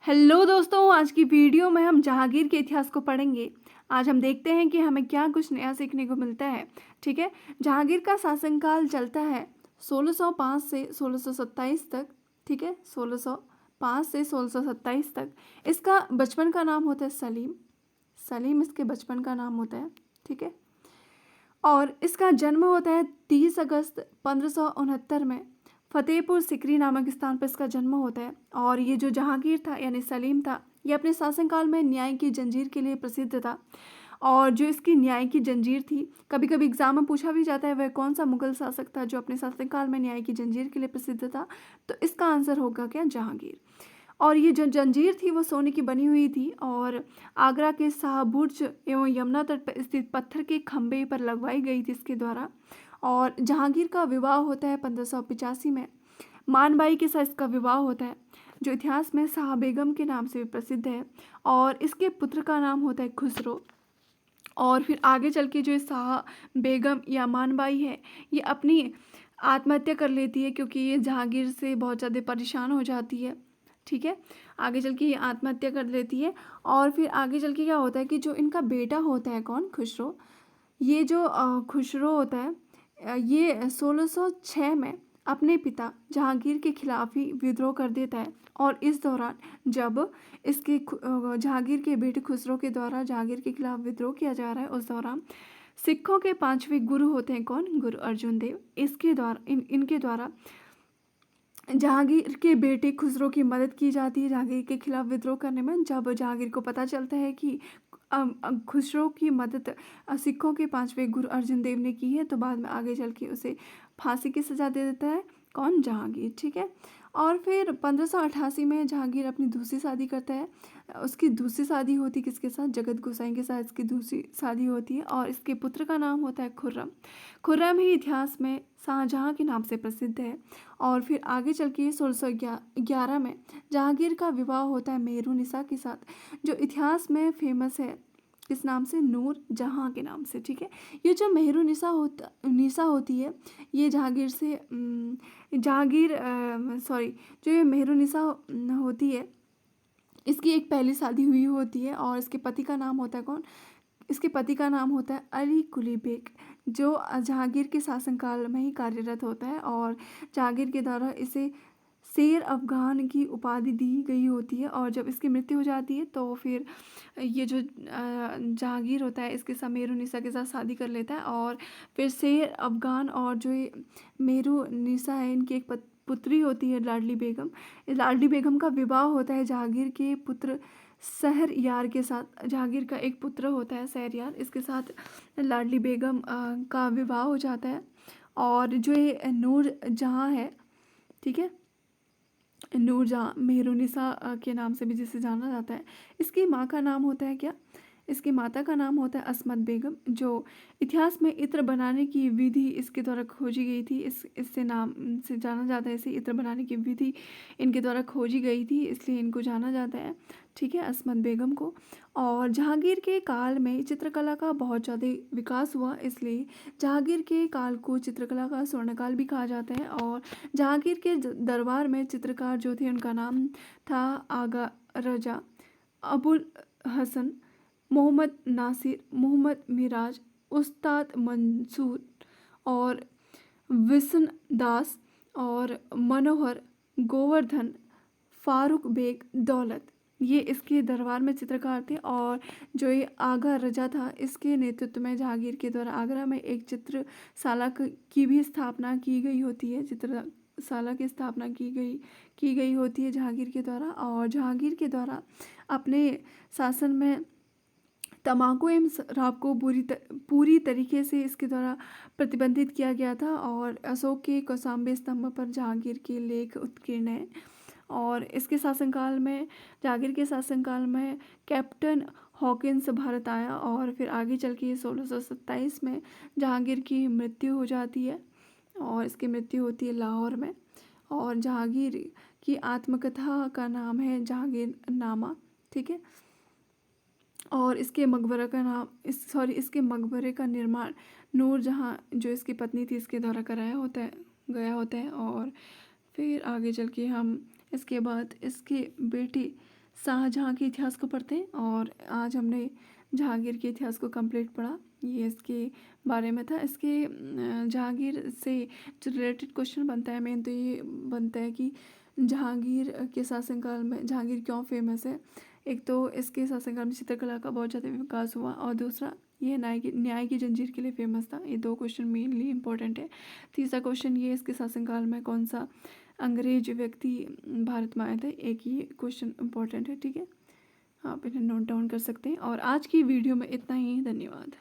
Hello दोस्तों, आज की वीडियो में हम जहांगीर के इतिहास को पढ़ेंगे। आज हम देखते हैं कि हमें क्या कुछ नया सीखने को मिलता है। ठीक है। जहांगीर का शासनकाल चलता है 1605 से 1627 तक। ठीक है, 1605 से 1627 तक। इसका बचपन का नाम होता है सलीम। सलीम इसके बचपन का नाम होता है। ठीक है। और इसका जन्म होता है 30 अगस्त 1569 में फतेहपुर सिकरी नामक स्थान पर इसका जन्म होता है। और ये जो जहांगीर था यानी सलीम था, ये अपने शासनकाल में न्याय की जंजीर के लिए प्रसिद्ध था। और जो इसकी न्याय की जंजीर थी, कभी कभी एग्जाम में पूछा भी जाता है वह कौन सा मुगल शासक था जो अपने शासनकाल में न्याय की जंजीर के लिए प्रसिद्ध था। तो इसका आंसर होगा क्या, जहांगीर। और ये जो जंजीर थी वो सोने की बनी हुई थी और आगरा के शाहबुर्ज एवं यमुना तट पर स्थित पत्थर के खंभे पर लगवाई गई थी इसके द्वारा। और जहांगीर का विवाह होता है 1585 में मानबाई के साथ इसका विवाह होता है, जो इतिहास में शाह बेगम के नाम से भी प्रसिद्ध है। और इसके पुत्र का नाम होता है खुसरो। और फिर आगे चल के जो शाह बेगम या मानबाई है, ये अपनी आत्महत्या कर लेती है क्योंकि ये जहांगीर से बहुत ज़्यादा परेशान हो जाती है। ठीक है। आगे चल के ये आत्महत्या कर लेती है। और फिर आगे चल के क्या होता है कि जो इनका बेटा होता है, कौन, खुसरो। ये जो खुसरो होता है, ये 1606 में अपने पिता जहांगीर के खिलाफ ही विद्रोह कर देता है। और इस दौरान जब जहांगीर के बेटे खुसरो के द्वारा जहांगीर के खिलाफ विद्रोह किया जा रहा है, उस दौरान सिखों के 5वें गुरु होते हैं, कौन, गुरु अर्जुन देव। इसके द्वारा इनके द्वारा जहांगीर के बेटे खुसरो की मदद की जाती है जहांगीर के खिलाफ विद्रोह करने में। जब जहांगीर को पता चलता है कि खुसरो की मदद सिखों के 5वें गुरु अर्जुन देव ने की है, तो बाद में आगे चल के उसे फांसी की सजा दे देता है, कौन, जहांगीर। ठीक है। और फिर 1588 में जहांगीर अपनी दूसरी शादी करता है। उसकी दूसरी शादी होती किसके साथ, जगत गोसाई के साथ इसकी दूसरी शादी होती है। और इसके पुत्र का नाम होता है खुर्रम। खुर्रम ही इतिहास में शाहजहाँ के नाम से प्रसिद्ध है। और फिर आगे चल के 1611 में जहांगीर का विवाह होता है मेहरुनिसा के साथ, जो इतिहास में फेमस है किस नाम से, नूर जहाँ के नाम से। ठीक है। ये जो निसा होती है, ये जहांगीर से जो ये मेहरुनिसा होती है, इसकी एक पहली शादी हुई होती है। और इसके पति का नाम होता है, कौन, इसके पति का नाम होता है अली कुली बेग, जो जहांगीर के शासनकाल में ही कार्यरत होता है। और जहांगीर के द्वारा इसे शेर अफगान की उपाधि दी गई होती है। और जब इसकी मृत्यु हो जाती है तो फिर ये जो जहांगीर होता है इसके साथ मेहरुनिसा के साथ शादी कर लेता है। और फिर शेर अफगान और जो ये मेहरुनिसा है, इनकी एक पुत्री होती है लाडली बेगम। इस लाडली बेगम का विवाह होता है जहांगीर के पुत्र शहरयार के साथ। जहांगीर का एक पुत्र होता है शहरयार, इसके साथ लाडली बेगम का विवाह हो जाता है। और जो ये नूर जहाँ है, ठीक है, नूर जहाँ मेहरुनिसा के नाम से भी जिसे जाना जाता है, इसकी माँ का नाम होता है क्या, इसकी माता का नाम होता है असमत बेगम, जो इतिहास में इत्र बनाने की विधि इसके द्वारा खोजी गई थी। इससे नाम से जाना जाता है, इसे इत्र बनाने की विधि इनके द्वारा खोजी गई थी, इसलिए इनको जाना जाता है। ठीक है, असमत बेगम को। और जहांगीर के काल में चित्रकला का बहुत ज़्यादा विकास हुआ, इसलिए जहांगीर के काल को चित्रकला का स्वर्णकाल भी कहा जाता है। और जहांगीर के दरबार में चित्रकार जो थे, उनका नाम था आगा रजा, अबुल हसन, मोहम्मद नासिर, मोहम्मद मिराज, उस्ताद मंसूर और विसन दास और मनोहर, गोवर्धन, फारूक बेग, दौलत, ये इसके दरबार में चित्रकार थे। और जो ये आगा रजा था, इसके नेतृत्व में जहांगीर के द्वारा आगरा में एक चित्रशाला की भी स्थापना की गई होती है। चित्रशाला की स्थापना की गई होती है जहांगीर के द्वारा। और जहांगीर के द्वारा अपने शासन में तम्बाकू एवं शराब को पूरी तरीके से इसके द्वारा प्रतिबंधित किया गया था। और अशोक के कौशाम्बी स्तंभ पर जहांगीर के लेख उत्कीर्ण हैं। और इसके शासनकाल में, जहांगीर के शासनकाल में कैप्टन हॉकिंस भारत आया। और फिर आगे चल के 1627 में जहांगीर की मृत्यु हो जाती है। और इसकी मृत्यु होती है लाहौर में। और जहांगीर की आत्मकथा का नाम है जहांगीर नामा। ठीक है। और इसके मकबरा का नाम इसके मकबरे का निर्माण नूरजहाँ, जो इसकी पत्नी थी, इसके द्वारा गया होता है। और फिर आगे चल के हम इसके बाद इसके बेटे शाहजहाँ के इतिहास को पढ़ते हैं। और आज हमने जहांगीर के इतिहास को कंप्लीट पढ़ा, ये इसके बारे में था। इसके जहांगीर से जो रिलेटेड क्वेश्चन बनता है मेन, तो ये बनता है कि जहांगीर के शासनकाल में जहांगीर क्यों फेमस है। एक तो इसके शासनकाल में चित्रकला का बहुत ज़्यादा विकास हुआ, और दूसरा ये न्याय की जंजीर के लिए फेमस था। ये दो क्वेश्चन मेनली इंपॉर्टेंट है। तीसरा क्वेश्चन ये, इसके शासनकाल में कौन सा अंग्रेज व्यक्ति भारत में आए थे, एक ये क्वेश्चन इंपॉर्टेंट है। ठीक है, आप इन्हें नोट डाउन कर सकते हैं। और आज की वीडियो में इतना ही, धन्यवाद।